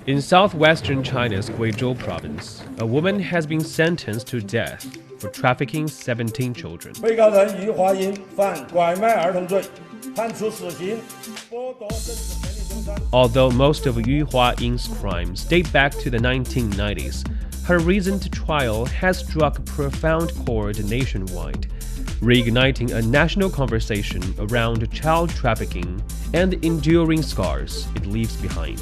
In southwestern China's Guizhou province, a woman has been sentenced to death for trafficking 17 children. 被告人于华英犯拐卖儿童罪，判处死刑，剥夺政治权利终身。 Although most of Yu Huaying's crimes date back to the 1990s, her recent trial has struck a profound chord nationwide, reigniting a national conversation around child trafficking and the enduring scars it leaves behind.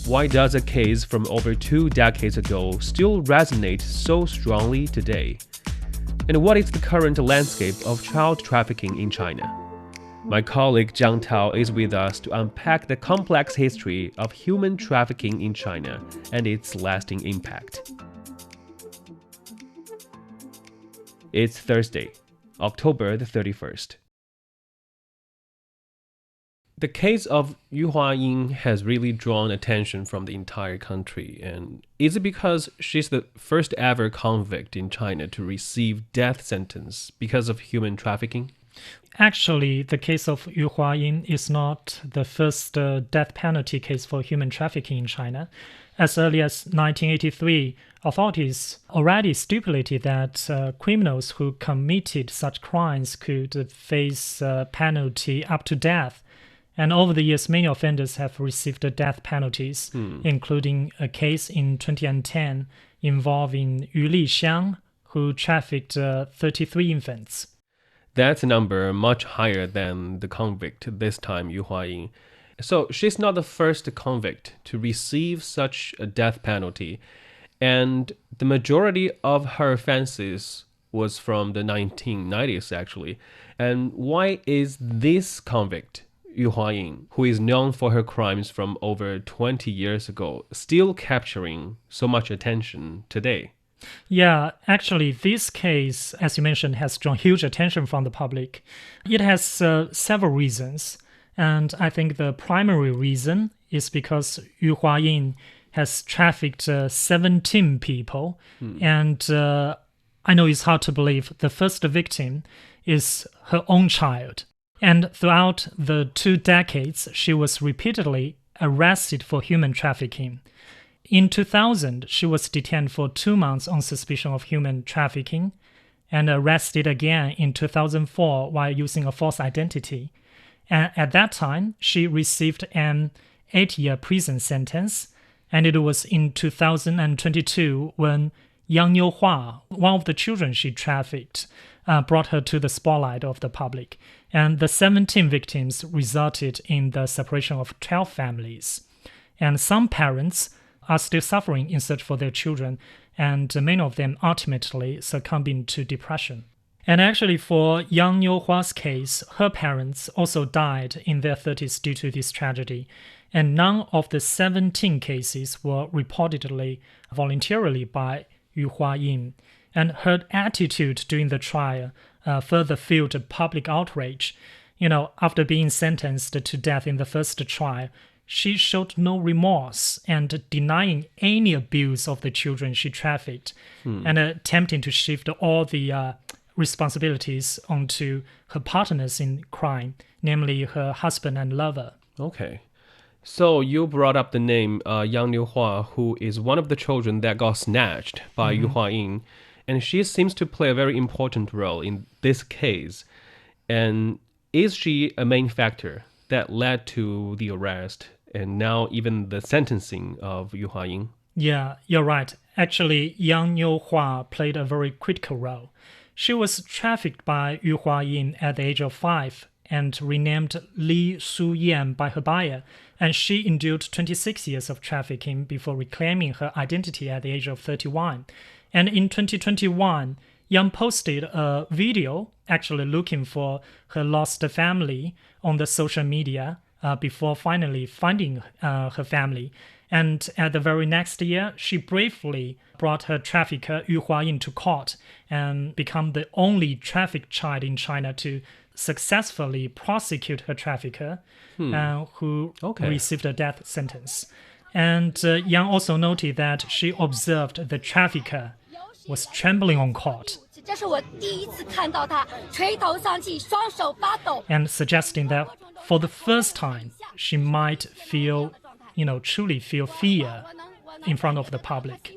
Why does a case from over 2 decades ago still resonate so strongly today? And what is the current landscape of child trafficking in China? My colleague Jiang Tao is with us to unpack the complex history of human trafficking in China and its lasting impact. It's Thursday, October the 31st. The case of Yu Huaying has really drawn attention from the entire country. And is it because she's the first ever convict in China to receive death sentence because of human trafficking? Actually, the case of Yu Huaying is not the first death penalty case for human trafficking in China. As early as 1983, authorities already stipulated that criminals who committed such crimes could face penalty up to death. And over the years, many offenders have received death penalties, including a case in 2010 involving Yu Lixiang, who trafficked 33 infants. That's a number much higher than the convict, this time Yu Huaying. So she's not the first convict to receive such a death penalty, and the majority of her offenses was from the 1990s, actually. And why is this convict, Yu Huaying, who is known for her crimes from over 20 years ago, still capturing so much attention today? Yeah, actually, this case, as you mentioned, has drawn huge attention from the public. It has several reasons, and I think the primary reason is because Yu Huaying has trafficked 17 people, and I know it's hard to believe the first victim is her own child. And throughout the 2 decades, she was repeatedly arrested for human trafficking. In 2000, she was detained for 2 months on suspicion of human trafficking and arrested again in 2004 while using a false identity. And at that time, she received an 8-year prison sentence, and it was in 2022 when Yang Hua, one of the children she trafficked, brought her to the spotlight of the public. And the 17 victims resulted in the separation of 12 families. And some parents are still suffering in search for their children, and many of them ultimately succumbing to depression. And actually for Yang Hua's case, her parents also died in their 30s due to this tragedy. And none of the 17 cases were reportedly voluntarily by Yu Huaying. And her attitude during the trial further fueled public outrage. After being sentenced to death in the first trial, she showed no remorse and denying any abuse of the children she trafficked and attempting to shift all the responsibilities onto her partners in crime, namely her husband and lover. Okay. So you brought up the name Yang Hua, who is one of the children that got snatched by Yu Huaying, and she seems to play a very important role in this case. And is she a main factor that led to the arrest and now even the sentencing of Yu Huaying? Yeah, you're right. Actually, Yang Hua played a very critical role. She was trafficked by Yu Huaying at the age of 5 and renamed Li Suyan by her buyer, and she endured 26 years of trafficking before reclaiming her identity at the age of 31. And in 2021, Yang posted a video actually looking for her lost family on the social media before finally finding her family. And at the very next year, she bravely brought her trafficker Yu Huaying to court and become the only trafficked child in China to successfully prosecute her trafficker who received a death sentence. And Yang also noted that she observed the trafficker was trembling on court and suggesting that for the first time she might feel, truly feel fear in front of the public.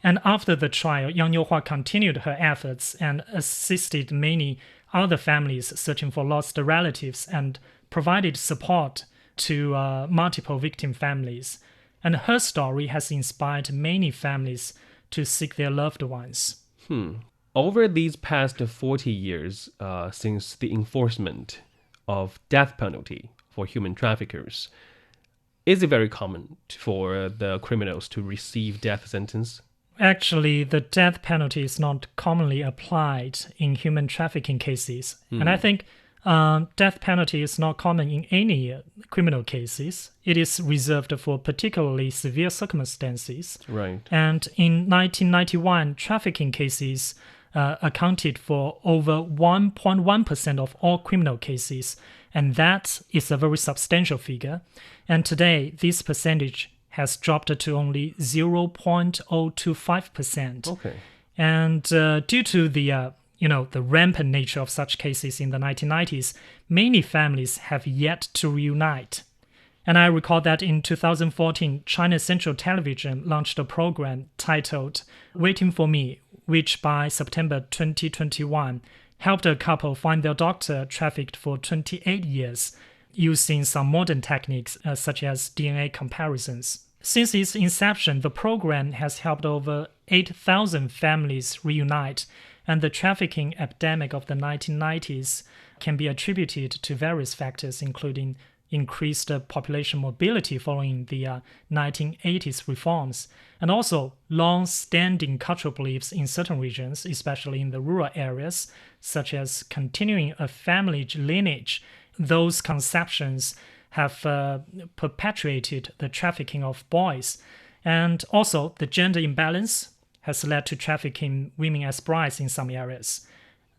And after the trial, Yang Youhua continued her efforts and assisted many other families searching for lost relatives and provided support to multiple victim families. And her story has inspired many families to seek their loved ones. Over these past 40 years, since the enforcement of death penalty for human traffickers, is it very common for the criminals to receive death sentence? Actually, the death penalty is not commonly applied in human trafficking cases. And I think death penalty is not common in any criminal cases. It is reserved for particularly severe circumstances. Right. And in 1991, trafficking cases accounted for over 1.1% of all criminal cases. And that is a very substantial figure. And today, this percentage has dropped to only 0.025%. Okay. And due to the rampant nature of such cases in the 1990s, many families have yet to reunite. And I recall that in 2014, China Central Television launched a program titled Waiting for Me, which by September 2021 helped a couple find their doctor trafficked for 28 years using some modern techniques such as DNA comparisons. Since its inception, the program has helped over 8,000 families reunite, and the trafficking epidemic of the 1990s can be attributed to various factors, including increased population mobility following the 1980s reforms, and also long-standing cultural beliefs in certain regions, especially in the rural areas, such as continuing a family lineage. Those conceptions have perpetuated the trafficking of boys. And also, the gender imbalance has led to trafficking women as brides in some areas.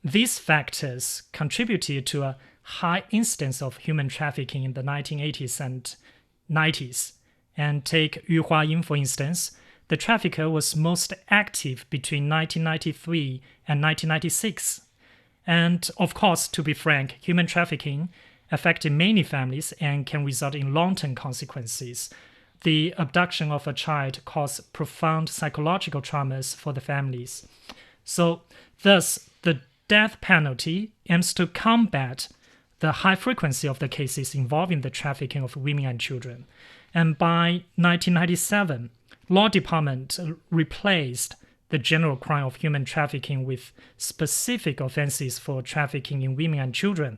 These factors contributed to a high instance of human trafficking in the 1980s and 90s. And take Yu Huaying, for instance. The trafficker was most active between 1993 and 1996. And of course, to be frank, human trafficking affected many families and can result in long-term consequences. The abduction of a child caused profound psychological traumas for the families. So, thus, the death penalty aims to combat the high frequency of the cases involving the trafficking of women and children. And by 1997, Law Department replaced the general crime of human trafficking with specific offenses for trafficking in women and children.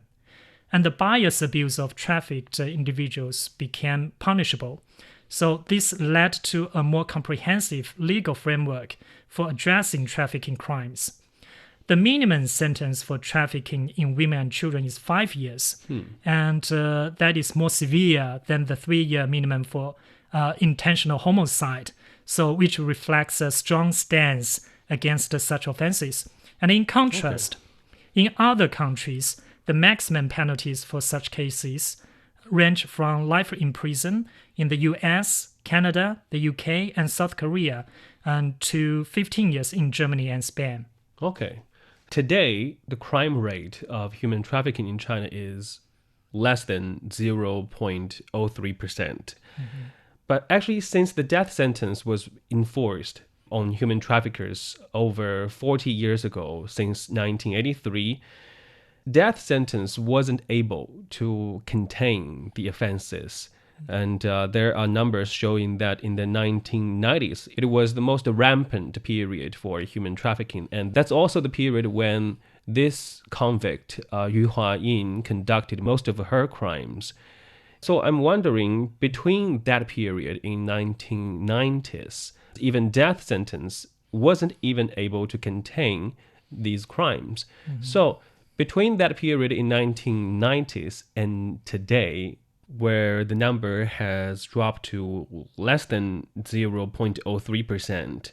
And the bias abuse of trafficked individuals became punishable. So this led to a more comprehensive legal framework for addressing trafficking crimes. The minimum sentence for trafficking in women and children is 5 years, and that is more severe than the 3-year minimum for intentional homicide, so which reflects a strong stance against such offenses. And in contrast, in other countries, the maximum penalties for such cases range from life in prison in the US, Canada, the UK, and South Korea, and to 15 years in Germany and Spain. Okay. Today, the crime rate of human trafficking in China is less than 0.03%. But actually, since the death sentence was enforced on human traffickers over 40 years ago, since 1983, death sentence wasn't able to contain the offenses. And there are numbers showing that in the 1990s, it was the most rampant period for human trafficking. And that's also the period when this convict, Yu Huaying, conducted most of her crimes. So I'm wondering, between that period in 1990s, even death sentence wasn't even able to contain these crimes. So between that period in 1990s and today, where the number has dropped to less than 0.03%,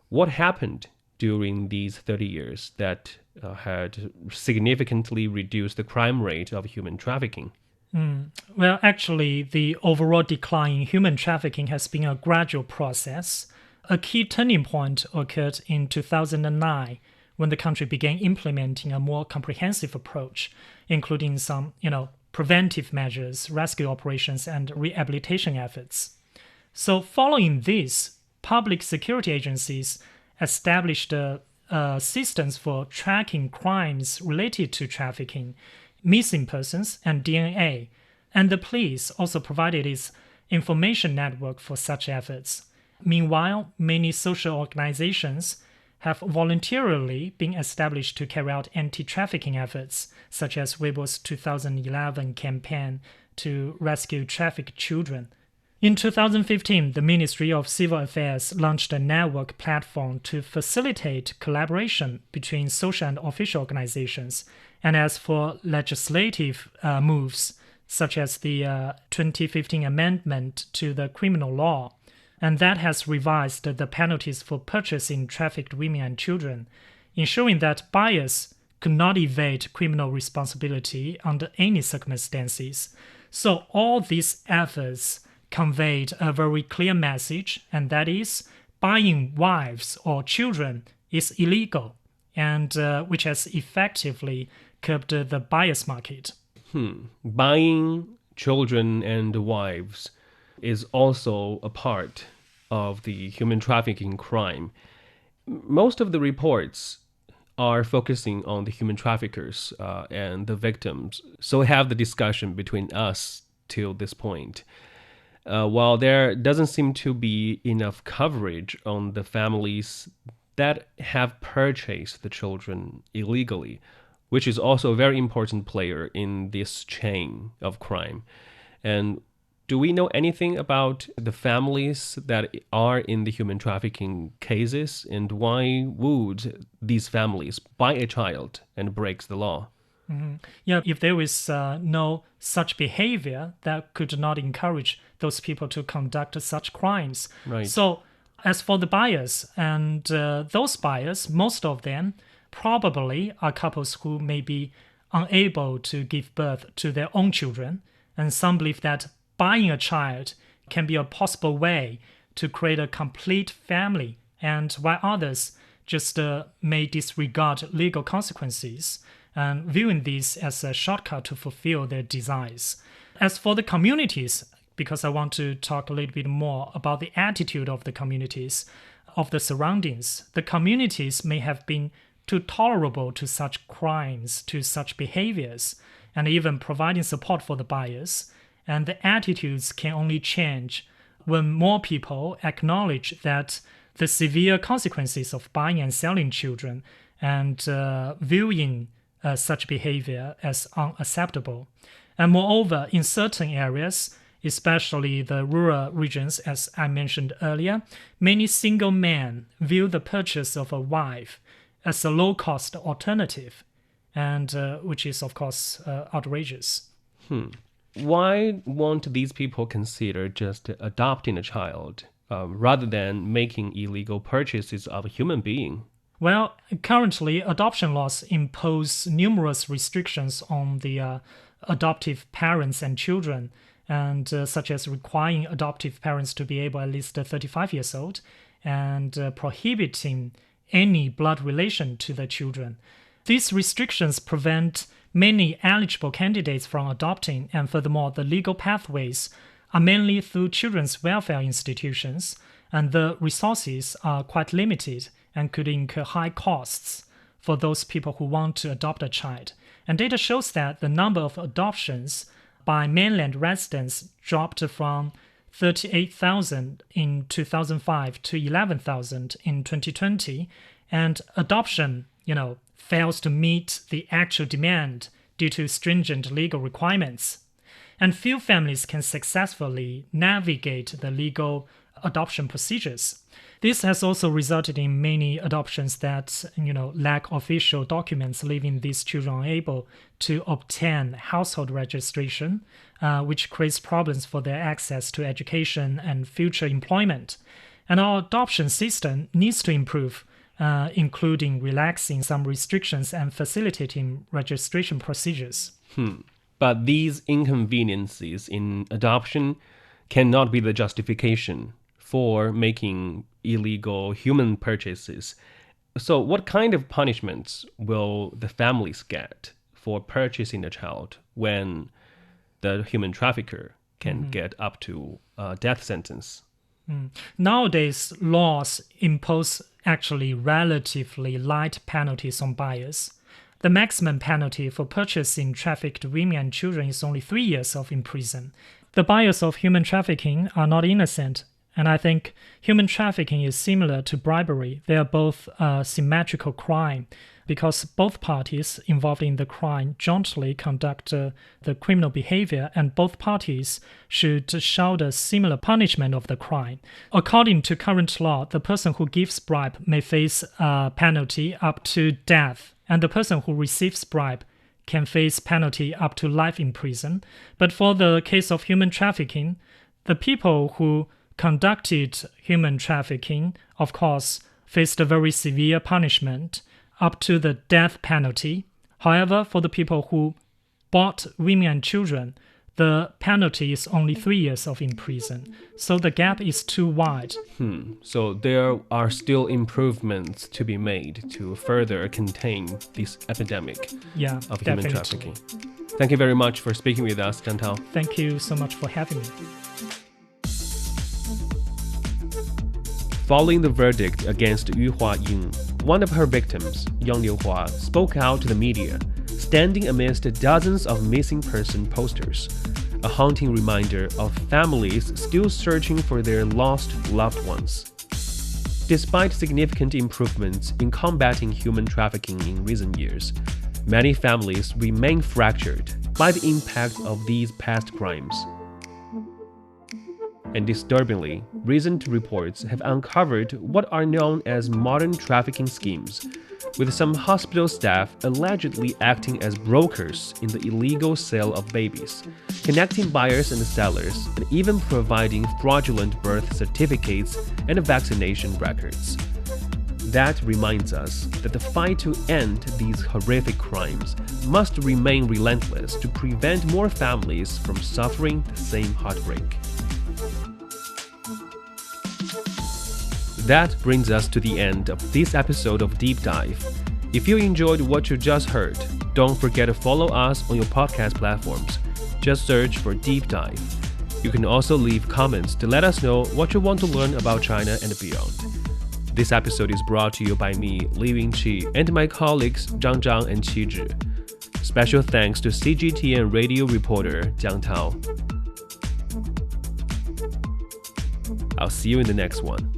what happened during these 30 years that had significantly reduced the crime rate of human trafficking? Well, actually, the overall decline in human trafficking has been a gradual process. A key turning point occurred in 2009 when the country began implementing a more comprehensive approach, including some, preventive measures, rescue operations, and rehabilitation efforts. So following this, public security agencies established systems for tracking crimes related to trafficking, missing persons, and DNA. And the police also provided its information network for such efforts. Meanwhile, many social organizations have voluntarily been established to carry out anti-trafficking efforts, such as Weibo's 2011 campaign to rescue trafficked children. In 2015, the Ministry of Civil Affairs launched a network platform to facilitate collaboration between social and official organizations. And as for legislative moves, such as the 2015 amendment to the criminal law, and that has revised the penalties for purchasing trafficked women and children, ensuring that buyers could not evade criminal responsibility under any circumstances. So all these efforts conveyed a very clear message, and that is buying wives or children is illegal, and which has effectively curbed the buyer's market. Buying children and wives is also a part of the human trafficking crime. Most of the reports are focusing on the human traffickers and the victims, so have the discussion between us till this point. While there doesn't seem to be enough coverage on the families that have purchased the children illegally, which is also a very important player in this chain of crime. And do we know anything about the families that are in the human trafficking cases, and why would these families buy a child and break the law? Yeah, if there is no such behavior, that could not encourage those people to conduct such crimes. Right. So as for the buyers, and those buyers, most of them probably are couples who may be unable to give birth to their own children, and some believe that buying a child can be a possible way to create a complete family, and while others just may disregard legal consequences and viewing this as a shortcut to fulfill their desires. As for the communities, because I want to talk a little bit more about the attitude of the communities, of the surroundings, the communities may have been too tolerable to such crimes, to such behaviors, and even providing support for the buyers. And the attitudes can only change when more people acknowledge that the severe consequences of buying and selling children and viewing such behavior as unacceptable. And moreover, in certain areas, especially the rural regions, as I mentioned earlier, many single men view the purchase of a wife as a low-cost alternative, and which is, of course, outrageous. Why won't these people consider just adopting a child rather than making illegal purchases of a human being? Well, currently, adoption laws impose numerous restrictions on the adoptive parents and children, and such as requiring adoptive parents to be able at least 35 years old, and prohibiting any blood relation to the children. These restrictions prevent many eligible candidates from adopting, and furthermore, the legal pathways are mainly through children's welfare institutions, and the resources are quite limited and could incur high costs for those people who want to adopt a child. And data shows that the number of adoptions by mainland residents dropped from 38,000 in 2005 to 11,000 in 2020, and adoption, fails to meet the actual demand due to stringent legal requirements. And few families can successfully navigate the legal adoption procedures. This has also resulted in many adoptions that, lack official documents, leaving these children unable to obtain household registration, which creates problems for their access to education and future employment. And our adoption system needs to improve, including relaxing some restrictions and facilitating registration procedures. But these inconveniences in adoption cannot be the justification for making illegal human purchases. So, what kind of punishments will the families get for purchasing a child when the human trafficker can get up to a death sentence? Nowadays, laws impose actually relatively light penalties on buyers. The maximum penalty for purchasing trafficked women and children is only 3 years of imprisonment. The buyers of human trafficking are not innocent, and I think human trafficking is similar to bribery. They are both a symmetrical crime because both parties involved in the crime jointly conduct the criminal behavior, and both parties should shoulder similar punishment of the crime. According to current law, the person who gives bribe may face a penalty up to death, and the person who receives bribe can face penalty up to life in prison. But for the case of human trafficking, the people who conducted human trafficking, of course, faced a very severe punishment, up to the death penalty. However, for the people who bought women and children, the penalty is only 3 years of imprisonment. So the gap is too wide. So there are still improvements to be made to further contain this epidemic of human trafficking. Thank you very much for speaking with us, Jiang Tao. Thank you so much for having me. Following the verdict against Yu Huaying, one of her victims, young Liu Hua, spoke out to the media, standing amidst dozens of missing person posters, a haunting reminder of families still searching for their lost loved ones. Despite significant improvements in combating human trafficking in recent years, many families remain fractured by the impact of these past crimes. And disturbingly, recent reports have uncovered what are known as modern trafficking schemes, with some hospital staff allegedly acting as brokers in the illegal sale of babies, connecting buyers and sellers, and even providing fraudulent birth certificates and vaccination records. That reminds us that the fight to end these horrific crimes must remain relentless to prevent more families from suffering the same heartbreak. That brings us to the end of this episode of Deep Dive. If you enjoyed what you just heard, don't forget to follow us on your podcast platforms. Just search for Deep Dive. You can also leave comments to let us know what you want to learn about China and beyond. This episode is brought to you by me, Li Yunqi, and my colleagues Zhang and Qizhi. Special thanks to CGTN Radio reporter Jiang Tao. I'll see you in the next one.